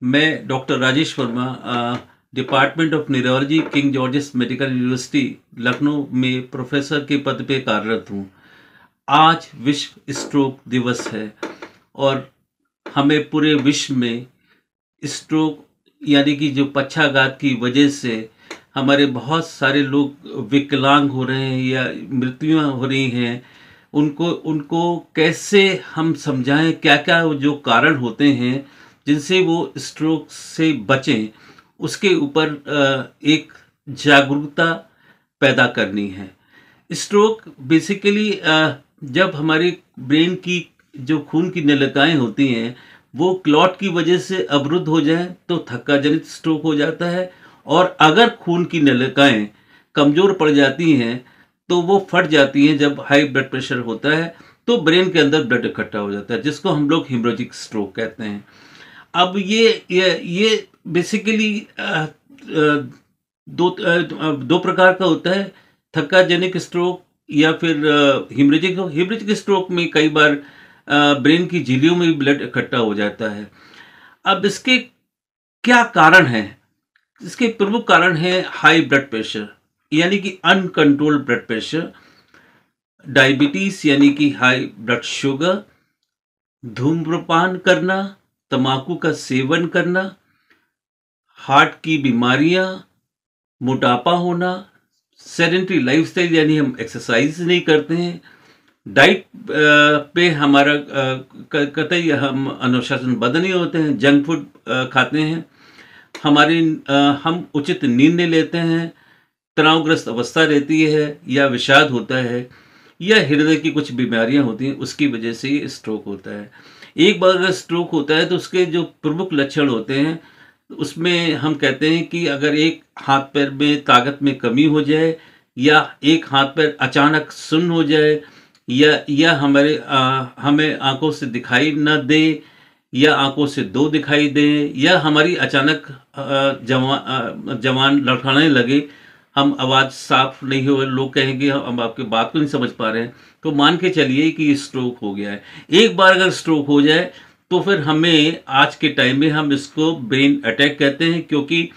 मैं doctor Rajesh Verma, department of neurology, king George's medical university Lucknow में professor के पद पे कार्यरत हूँ। आज विश्व स्ट्रोक दिवस है और हमें पूरे विश्व में स्ट्रोक यानी कि जो पक्षाघात की वजह से हमारे बहुत सारे लोग विकलांग हो रहे हैं या मृत्युएं हो रही हैं, उनको उनको कैसे हम समझाएं, क्या क्या जो कारण होते हैं जिनसे वो स्ट्रोक से बचें, उसके ऊपर एक जागरूकता पैदा करनी है। स्ट्रोक बेसिकली जब हमारे ब्रेन की जो खून की नलिकाएं होती हैं वो क्लॉट की वजह से अवरुद्ध हो जाए तो थक्का जनित स्ट्रोक हो जाता है, और अगर खून की नलिकाएं कमजोर पड़ जाती हैं तो वो फट जाती हैं। जब हाई ब्लड प्रेशर होता है तो ब्रेन के अंदर ब्लड इकट्ठा हो जाता है, जिसको हम लोग हिमोरेजिक स्ट्रोक कहते हैं। अब ये बेसिकली दो प्रकार का होता है, थक्का जनिक स्ट्रोक या फिर हिमरेजिक स्ट्रोक में कई बार ब्रेन की झिल्लियों में भी ब्लड इकट्ठा हो जाता है। अब इसके क्या कारण हैं? इसके प्रमुख कारण है हाई ब्लड प्रेशर यानी कि अनकंट्रोल्ड ब्लड प्रेशर, डायबिटीज यानी कि हाई ब्लड शुगर, धूम्रपान करना, तंबाकू का सेवन करना, हार्ट की बीमारियां, मोटापा होना, सेडेंटरी लाइफस्टाइल यानी हम एक्सरसाइज नहीं करते हैं, डाइट पे हमारा कतई हम अनुशासनबद्ध नहीं होते हैं, जंक फूड खाते हैं, हम उचित नींद नहीं लेते हैं, तनावग्रस्त अवस्था रहती है या विषाद होता है, या हृदय की कुछ बीमारियां होती हैं, उसकी वजह से ये स्ट्रोक होता है। एक बार अगर स्ट्रोक होता है तो उसके जो प्रमुख लक्षण होते हैं उसमें हम कहते हैं कि अगर एक हाथ पैर में ताकत में कमी हो जाए, या एक हाथ पैर अचानक सुन्न हो जाए, या हमें आंखों से दिखाई न दे, या आंखों से दो दिखाई दे, या हमारी अचानक जवान लड़खड़ाने लगे, हम आवाज़ साफ नहीं हो, लोग कहेंगे हम आपकी बात को नहीं समझ पा रहे हैं, तो मान के चलिए कि स्ट्रोक हो गया है। एक बार अगर स्ट्रोक हो जाए तो फिर हमें आज के टाइम में हम इसको ब्रेन अटैक कहते हैं, क्योंकि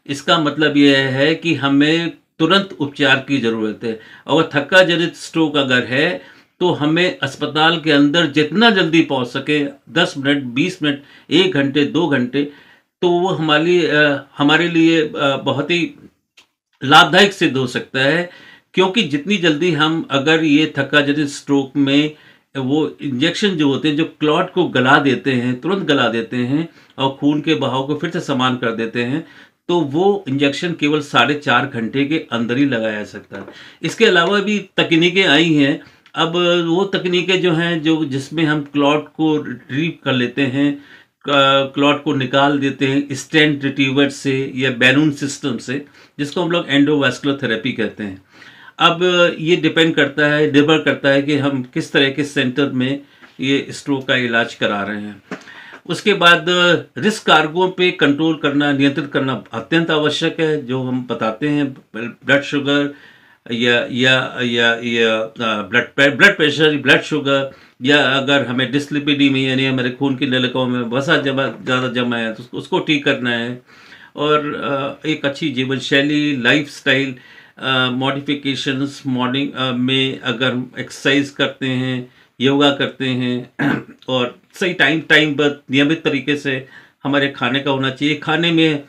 इसका मतलब यह है कि हमें तुरंत उपचार की ज़रूरत है। और थक्का जनित स्ट्रोक अगर है तो हमें अस्पताल के अंदर जितना जल्दी पहुंच सके, 10 मिनट, 20 मिनट, 1 घंटे, 2 घंटे, तो वो हमारे लिए बहुत ही लाभदायक सिद्ध हो सकता है। क्योंकि जितनी जल्दी हम अगर ये थक्का जनित स्ट्रोक में वो इंजेक्शन जो होते हैं जो क्लॉट को गला देते हैं, तुरंत गला देते हैं और खून के बहाव को फिर से समान कर देते हैं, तो वो इंजेक्शन केवल 4.5 घंटे के अंदर ही लगाया जा सकता है। इसके अलावा भी तकनीकें आई हैं। अब वो तकनीकें जो हैं जो जिसमें हम क्लॉट को रिट्रीव कर लेते हैं, क्लॉट को निकाल देते हैं स्टेंट रिट्रीवर से या बैलून सिस्टम से, जिसको हम लोग एंडोवास्कुलर थेरेपी कहते हैं। अब ये निर्भर करता है कि हम किस तरह के सेंटर में ये स्ट्रोक का इलाज करा रहे हैं। उसके बाद रिस्क कारकों पे कंट्रोल करना, नियंत्रित करना अत्यंत आवश्यक है, जो हम बताते हैं ब्लड शुगर या ब्लड प्रेशर, ब्लड शुगर, या अगर हमें डिस्लिपिडीमिया यानी हमारे खून की नलिकाओं में वसा ज़्यादा जमा है तो उसको ठीक करना है। और एक अच्छी जीवन शैली, लाइफस्टाइल मॉडिफिकेशंस, मॉर्निंग में अगर हम एक्सरसाइज करते हैं, योगा करते हैं और सही टाइम पर नियमित तरीके से हमारे खाने का होना चाहिए। खाने में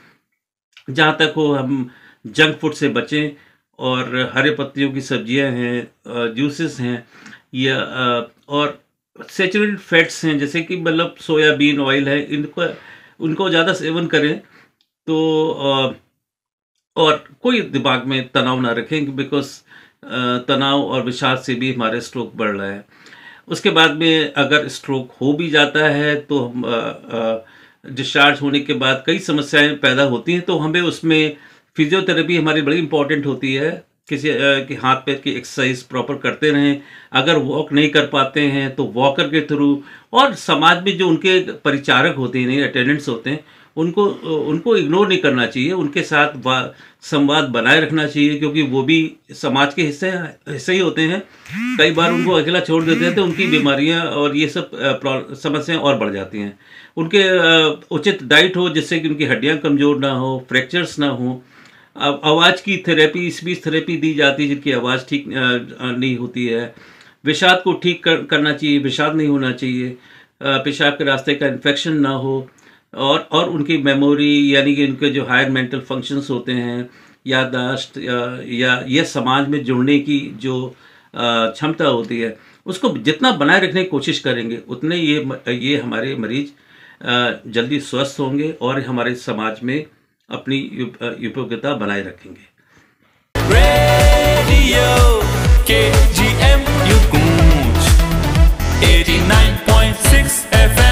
जहाँ तक हो हम जंक फूड से बचें, और हरे पत्तियों की सब्जियां हैं, जूसेस हैं, या और सैचुरेटेड फैट्स हैं जैसे कि मतलब सोयाबीन ऑयल है, उनको ज़्यादा सेवन करें। तो और कोई दिमाग में तनाव ना रखें, बिकॉज तनाव और विषाद से भी हमारे स्ट्रोक बढ़ रहा है। उसके बाद में अगर स्ट्रोक हो भी जाता है तो हम डिस्चार्ज होने के बाद कई समस्याएं पैदा होती हैं, तो हमें उसमें फिजियोथेरेपी हमारी बड़ी इंपॉर्टेंट होती है। किसी के हाथ पैर की एक्सरसाइज प्रॉपर करते रहें, अगर वॉक नहीं कर पाते हैं तो वॉकर के थ्रू, और समाज में जो उनके परिचारक होते हैं, अटेंडेंट्स होते हैं, उनको उनको इग्नोर नहीं करना चाहिए, उनके साथ संवाद बनाए रखना चाहिए, क्योंकि वो भी समाज के हिस्से ही होते हैं। कई बार उनको अकेला छोड़ देते हैं तो उनकी बीमारियां और ये सब समस्याएं और बढ़ जाती हैं। उनके उचित डाइट हो जिससे कि उनकी हड्डियां कमज़ोर ना हो, फ्रैक्चर्स ना हो। आवाज़ की थेरेपी, स्पीच थेरेपी दी जाती है जिनकी आवाज़ ठीक नहीं होती है। विषाद को ठीक करना चाहिए, विषाद नहीं होना चाहिए, पेशाब के रास्ते का इन्फेक्शन ना हो, और उनकी मेमोरी यानी कि उनके जो हायर मेंटल फंक्शंस होते हैं, याददाश्त या ये समाज में जुड़ने की जो क्षमता होती है, उसको जितना बनाए रखने की कोशिश करेंगे उतने ये हमारे मरीज जल्दी स्वस्थ होंगे और हमारे समाज में अपनी उपयोगिता बनाए रखेंगे। Radio KGM 89.6 FM